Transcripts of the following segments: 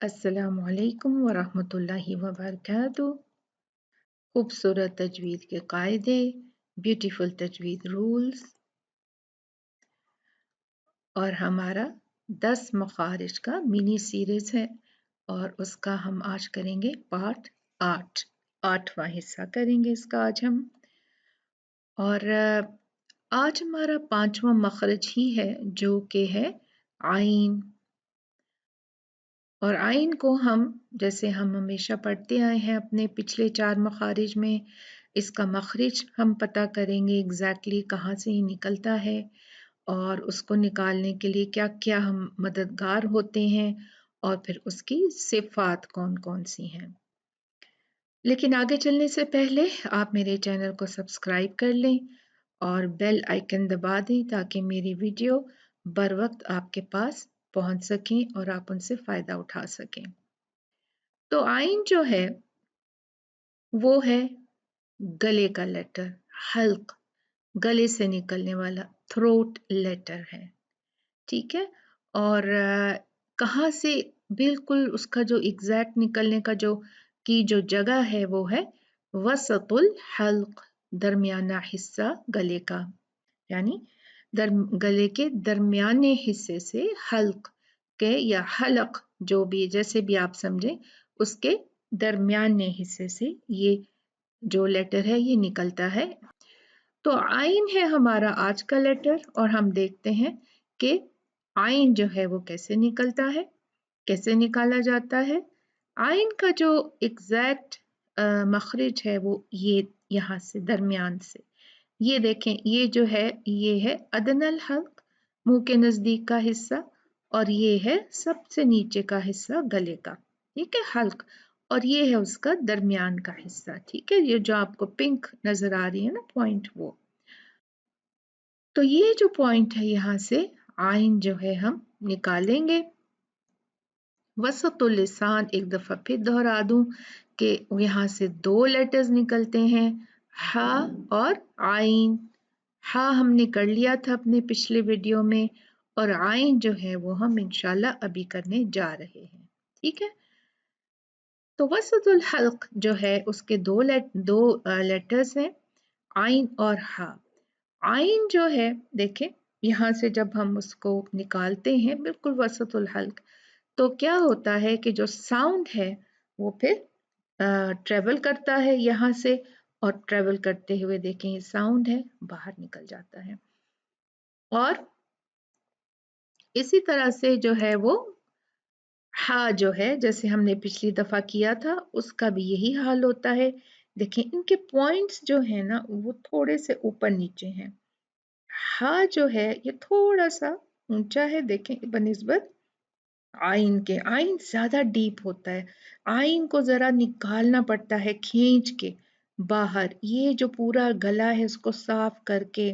अस्सलामु अलैकुम वरहमतुल्लाहि वबरकातुह। खूबसूरत तजवीद के कायदे, ब्यूटीफुल तजवीद रूल्स और हमारा 10 मखारिज का मिनी सीरीज है और उसका हम आज करेंगे पार्ट 8। 8वां हिस्सा करेंगे इसका आज हम। और आज हमारा 5वां मखरज ही है जो कि है आइन। और आइन को हम जैसे हम हमेशा पढ़ते आए हैं अपने पिछले 4 मखारिज में, इसका मखरिज हम पता करेंगे एग्जैक्टली कहाँ से ही निकलता है और उसको निकालने के लिए क्या क्या हम मददगार होते हैं और फिर उसकी सिफात कौन कौन सी हैं। लेकिन आगे चलने से पहले आप मेरे चैनल को सब्सक्राइब कर लें और बेल आइकन दबा दें ताकि मेरी वीडियो बर वक्त आपके पास पहुंच सकें और आप उनसे फ़ायदा उठा सकें। तो आइन जो है वो है गले का लेटर, हल्क, गले से निकलने वाला थ्रोट लेटर है, ठीक है। और कहाँ से बिल्कुल उसका जो एग्जैक्ट निकलने का जो जगह है वो है वसतुल हल्क, दरमियाना हिस्सा गले का, यानी गले के दरमियाने हिस्से से हल्क के या हलक जो भी जैसे भी आप समझें उसके दरमियाने हिस्से से ये जो लेटर है ये निकलता है। तो आइन है हमारा आज का लेटर और हम देखते हैं कि आइन जो है वो कैसे निकलता है, कैसे निकाला जाता है। आइन का जो एग्जैक्ट मखरिज है वो ये यहाँ से दरमियान से, ये देखें, ये जो है ये है अदनल हल्क, मुंह के नजदीक का हिस्सा, और ये है सबसे नीचे का हिस्सा गले का, ठीक है, हल्क, और ये है उसका दरमियान का हिस्सा, ठीक है, ये जो आपको पिंक नजर आ रही है ना पॉइंट, वो। तो ये जो पॉइंट है यहाँ से आइन जो है हम निकालेंगे। वसतुल लिसान एक दफा फिर दोहरा दूं कि यहाँ से 2 लेटर्स निकलते हैं, हा और आइन। हा हमने कर लिया था अपने पिछले वीडियो में और आइन जो है वो हम इंशाल्लाह अभी करने जा रहे हैं, ठीक है। तो वसतुल हल्क जो है उसके दो लेटर्स हैं, आइन और हा। आइन जो है देखें, यहाँ से जब हम उसको निकालते हैं बिल्कुल वसतुल हल्क, तो क्या होता है कि जो साउंड है वो फिर ट्रेवल करता है यहाँ से, और ट्रेवल करते हुए देखें ये साउंड है बाहर निकल जाता है। और इसी तरह से जो है वो हा जो है जैसे हमने पिछली दफा किया था उसका भी यही हाल होता है। देखें इनके पॉइंट्स जो है ना वो थोड़े से ऊपर नीचे हैं। हा जो है ये थोड़ा सा ऊंचा है, देखें बनिस्बत आइन के, आइन ज्यादा डीप होता है, आइन को जरा निकालना पड़ता है खींच के बाहर, ये जो पूरा गला है उसको साफ करके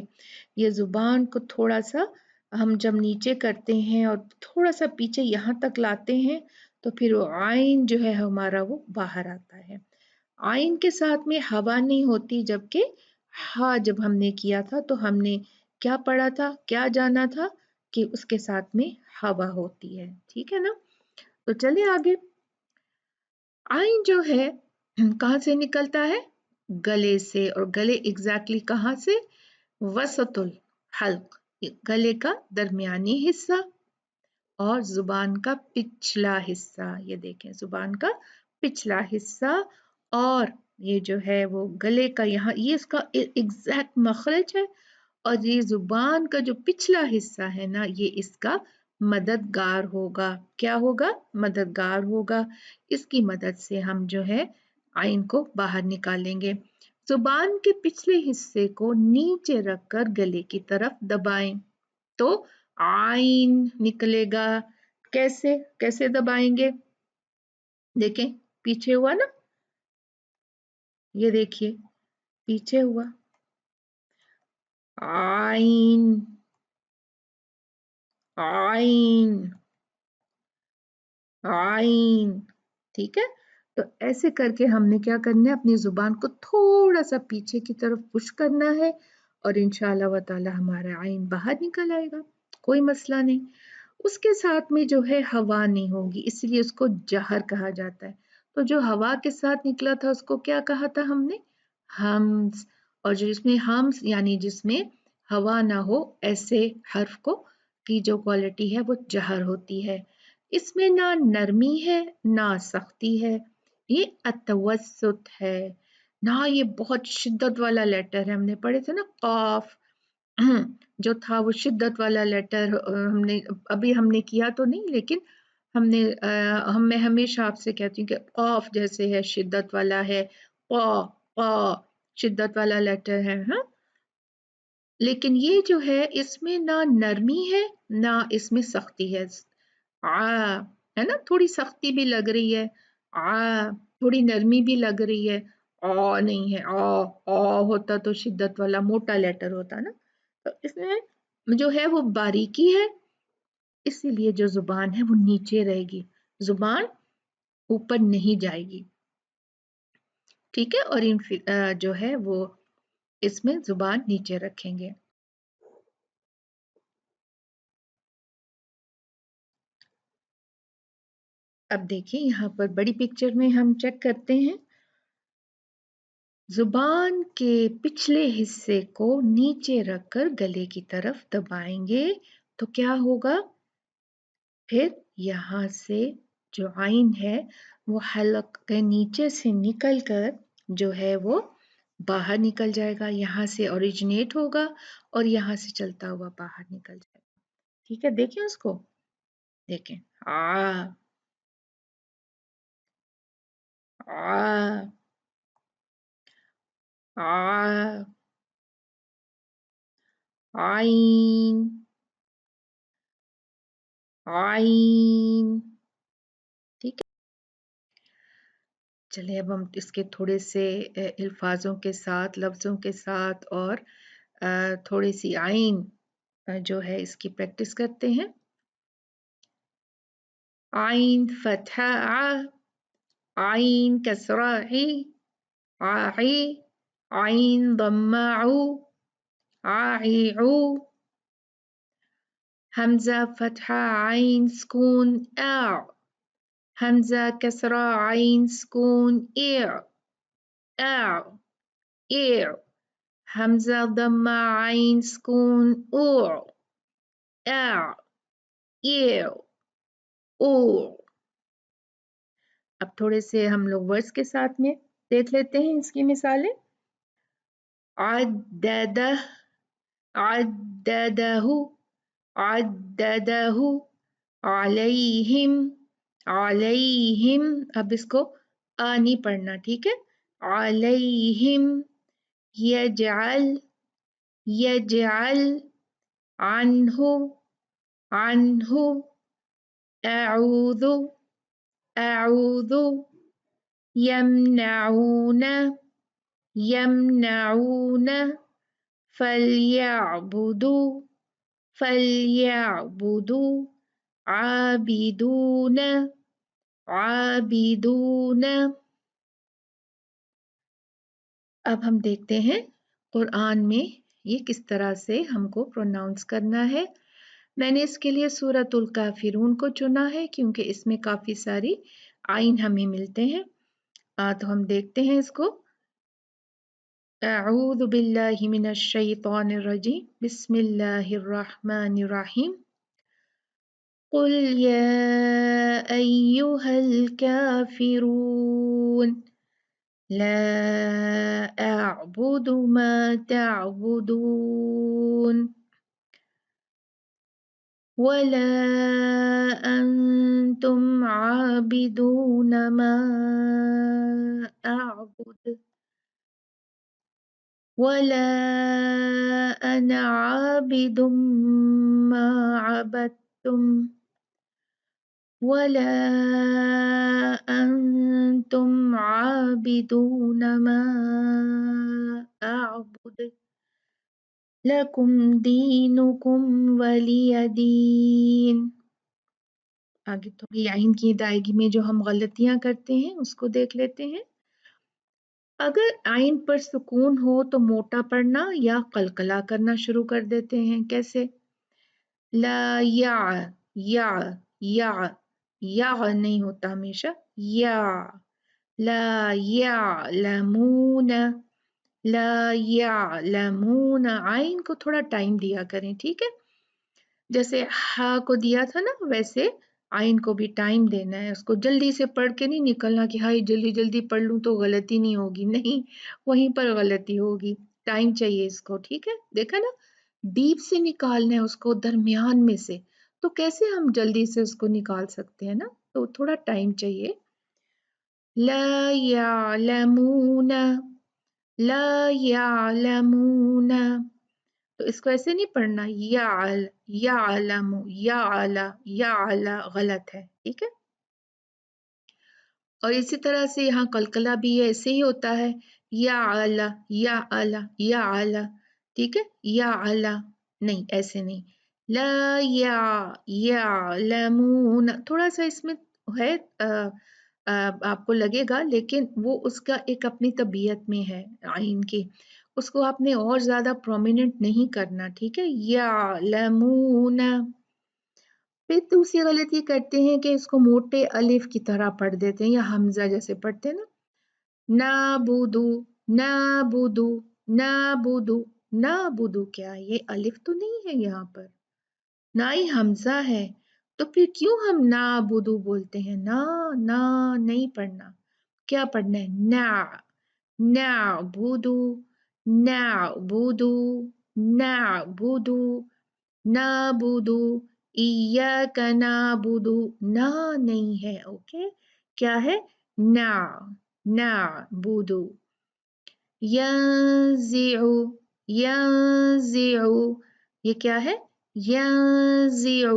ये जुबान को थोड़ा सा हम जब नीचे करते हैं और थोड़ा सा पीछे यहाँ तक लाते हैं तो फिर वो आइन जो है हमारा वो बाहर आता है। आइन के साथ में हवा नहीं होती, जबकि हा जब हमने किया था तो हमने क्या पढ़ा था, क्या जाना था कि उसके साथ में हवा होती है, ठीक है ना। तो चलिए आगे। आइन जो है कहाँ से निकलता है, गले से, और गले एग्जैक्टली कहाँ से, वसतुल हल्क, गले का दरमियानी हिस्सा और जुबान का पिछला हिस्सा, ये देखें जुबान का पिछला हिस्सा, और ये जो है वो गले का यहाँ ये इसका एग्जैक्ट मखरज है, और ये जुबान का जो पिछला हिस्सा है ना ये इसका मददगार होगा। क्या होगा, मददगार होगा। इसकी मदद से हम जो है आइन को बाहर निकालेंगे। जुबान के पिछले हिस्से को नीचे रखकर गले की तरफ दबाएं तो आइन निकलेगा। कैसे कैसे दबाएंगे, देखें पीछे हुआ ना, ये देखिए पीछे हुआ आइन, आइन, आइन, ठीक है। तो ऐसे करके हमने क्या करना है, अपनी जुबान को थोड़ा सा पीछे की तरफ पुश करना है और इंशाल्लाह व ताला हमारा आइन बाहर निकल आएगा, कोई मसला नहीं। उसके साथ में जो है हवा नहीं होगी, इसलिए उसको जहर कहा जाता है। तो जो हवा के साथ निकला था उसको क्या कहा था हमने? हम्स। और जो जिसमें हम्स यानी जिसमें हवा ना हो, ऐसे हर्फ को की जो क्वालिटी है वो जहर होती है। इसमें ना नरमी है ना सख्ती है, ये अतवसुत है। ना ये बहुत शिद्दत वाला लेटर है, हमने पढ़े थे ना कॉफ जो था वो शिद्दत वाला लेटर, हमने अभी हमने किया तो नहीं, लेकिन हमने मैं हमेशा आपसे कहती हूँ कि कॉफ जैसे है शिद्दत वाला है, क़ क़ शिद्दत वाला लेटर है, हाँ। लेकिन ये जो है इसमें ना नरमी है ना इसमें सख्ती है। आ है ना, थोड़ी सख्ती भी लग रही है, आ थोड़ी नरमी भी लग रही है, नहीं है। होता तो शिद्दत वाला मोटा लेटर होता ना। तो इसमें जो है वो बारीकी है, इसीलिए जो जुबान है वो नीचे रहेगी, जुबान ऊपर नहीं जाएगी। ठीक है, और जो है वो इसमें जुबान नीचे रखेंगे। अब देखिए यहाँ पर बड़ी पिक्चर में हम चेक करते हैं, जुबान के पिछले हिस्से को नीचे रखकर गले की तरफ दबाएंगे तो क्या होगा? फिर यहाँ से जो आइन है वो हलक के नीचे से निकलकर जो है वो बाहर निकल जाएगा, यहाँ से ओरिजिनेट होगा और यहाँ से चलता हुआ बाहर निकल जाएगा। ठीक है, देखें उसको, देखें आ आ आ आइन आइन। ठीक है, चलिए अब हम इसके थोड़े से अल्फाजों के साथ, लफ्ज़ों के साथ और थोड़ी सी आइन जो है इसकी प्रैक्टिस करते हैं। आइन फतहा आ, आइन कसरा ई, आई, आइन दम्मा उ, आई उ, हमजा फतहा आइन सुकून आ, हमजा कसरा आइन सुकून ए, आ, ए, हमजा दम्मा आइन सुकून ओ, आ, ए, ओ। अब थोड़े से हम लोग वर्ड्स के साथ में देख लेते हैं इसकी मिसालें। अद्ददह, अद्ददहु, अद्ददहु, अलैहिम, अलैहिम। अब इसको नहीं पढ़ना, ठीक है। अलैहिम, यजअल, यजअल, अन्हु, अन्हु, अऊदु, अऊदु, यमनऊन, यमनऊन, फलयअबुदु, फलयअबुदु, आबिदून, आबिदून। अब हम देखते हैं कुरान में ये किस तरह से हमको प्रोनाउंस करना है। मैंने इसके लिए सूरतुल काफिरून को चुना है क्योंकि इसमें काफ़ी सारी आइन हमें मिलते हैं। तो हम देखते हैं इसको। अऊज़ु बिल्लाहि मिनश शैतानिर रजीम, बिस्मिल्लाहिर रहमानिर रहीम। कुल या अय्युहल काफिरून ला अअबुदु मा तअबुदून वला अंतुम आबिदून मा अअबुद वला अना आबिदुम मा अबदतुम वला अंतुम आबिदून मा अअबुद लकुम दीनुकुम वलिय दीन। आगे थोड़ी आइन की अदायगी में जो हम गलतियां करते हैं उसको देख लेते हैं। अगर आइन पर सुकून हो तो मोटा पढ़ना या कलकला करना शुरू कर देते हैं। कैसे? ला या, या या या नहीं होता हमेशा, या ला यअलमून, ला यअलमून। आइन को थोड़ा टाइम दिया करें, ठीक है। जैसे हा को दिया था ना, वैसे आइन को भी टाइम देना है। उसको जल्दी से पढ़ के नहीं निकलना कि हाय जल्दी जल्दी पढ़ लूं तो गलती नहीं होगी, नहीं, वहीं पर गलती होगी। टाइम चाहिए इसको, ठीक है। देखा ना, डीप से निकालना है उसको, दरमियान में से। तो कैसे हम जल्दी से उसको निकाल सकते हैं ना, तो थोड़ा टाइम चाहिए। ला यालमून, ला यालमून। तो इसको ऐसे नहीं पढ़ना, यालमू, याला गलत है, ठीक है। और इसी तरह से यहाँ कलकला भी ऐसे ही होता है, या आला, ठीक है। या आला नहीं, ऐसे नहीं। ला यालमून, थोड़ा सा इसमें है, आपको लगेगा, लेकिन वो उसका एक अपनी तबीयत में है आइन की, उसको आपने और ज्यादा प्रोमिनेंट नहीं करना, ठीक है। यालमून। फिर दूसरी गलती करते हैं कि इसको मोटे अलिफ की तरह पढ़ देते हैं, या हमजा जैसे पढ़ते हैं ना, नाबुदु, नाबुदु, नाबुदु। नाबुदु क्या है? ये अलिफ तो नहीं है यहाँ पर, ना ही हमजा है, तो फिर क्यों हम नाबुदु बोलते हैं? ना, ना नहीं पढ़ना, क्या पढ़ना है? ना, नाबुदु, नाबुदु, नाबुदु, नाबुदु, इय्याका नाबुदु। ना नहीं है, ओके। क्या है? ना, नाबुदु। यंज़िउ, यंज़िउ, ये क्या है? यंज़िउ,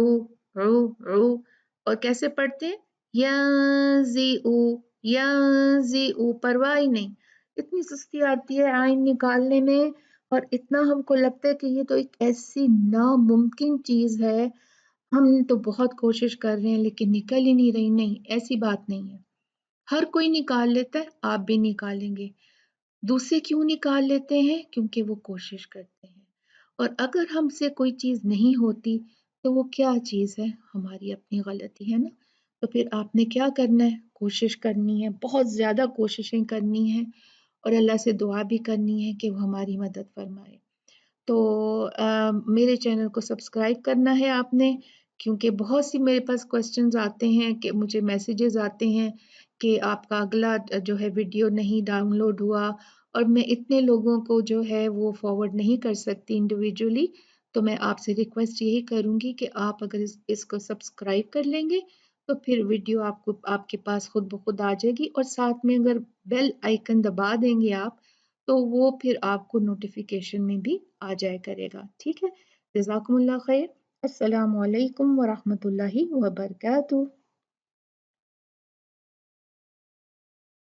उ, उ। और कैसे पढ़ते हैं? यंज़िउ, यंज़िउ, परवाह ही नहीं। इतनी सुस्ती आती है आइन निकालने में, और इतना हमको लगता है कि ये तो एक ऐसी नामुमकिन चीज है, हम तो बहुत कोशिश कर रहे हैं लेकिन निकल ही नहीं रही। नहीं, ऐसी बात नहीं है, हर कोई निकाल लेता है, आप भी निकालेंगे। दूसरे क्यों निकाल लेते हैं? क्योंकि वो कोशिश करते हैं। और अगर हमसे कोई चीज़ नहीं होती तो वो क्या चीज़ है? हमारी अपनी गलती है ना। तो फिर आपने क्या करना है? कोशिश करनी है, बहुत ज़्यादा कोशिशें करनी है, और अल्लाह से दुआ भी करनी है कि वो हमारी मदद फरमाए। तो मेरे चैनल को सब्सक्राइब करना है आपने, क्योंकि बहुत सी मेरे पास क्वेश्चंस आते हैं, कि मुझे मैसेजेस आते हैं कि आपका अगला जो है वीडियो नहीं डाउनलोड हुआ, और मैं इतने लोगों को जो है वो फॉरवर्ड नहीं कर सकती इंडिविजुअली। तो मैं आपसे रिक्वेस्ट यही करूंगी कि आप अगर इसको सब्सक्राइब कर लेंगे तो फिर वीडियो आपको आपके पास खुद ब खुद आ जाएगी, और साथ में अगर बेल आइकन दबा देंगे आप, तो वो फिर आपको नोटिफिकेशन में भी आ जाया करेगा, ठीक है। जज़ाकुमुल्लाह खैर। अस्सलामु अलैकुम व रहमतुल्लाहि व बरकातुहू।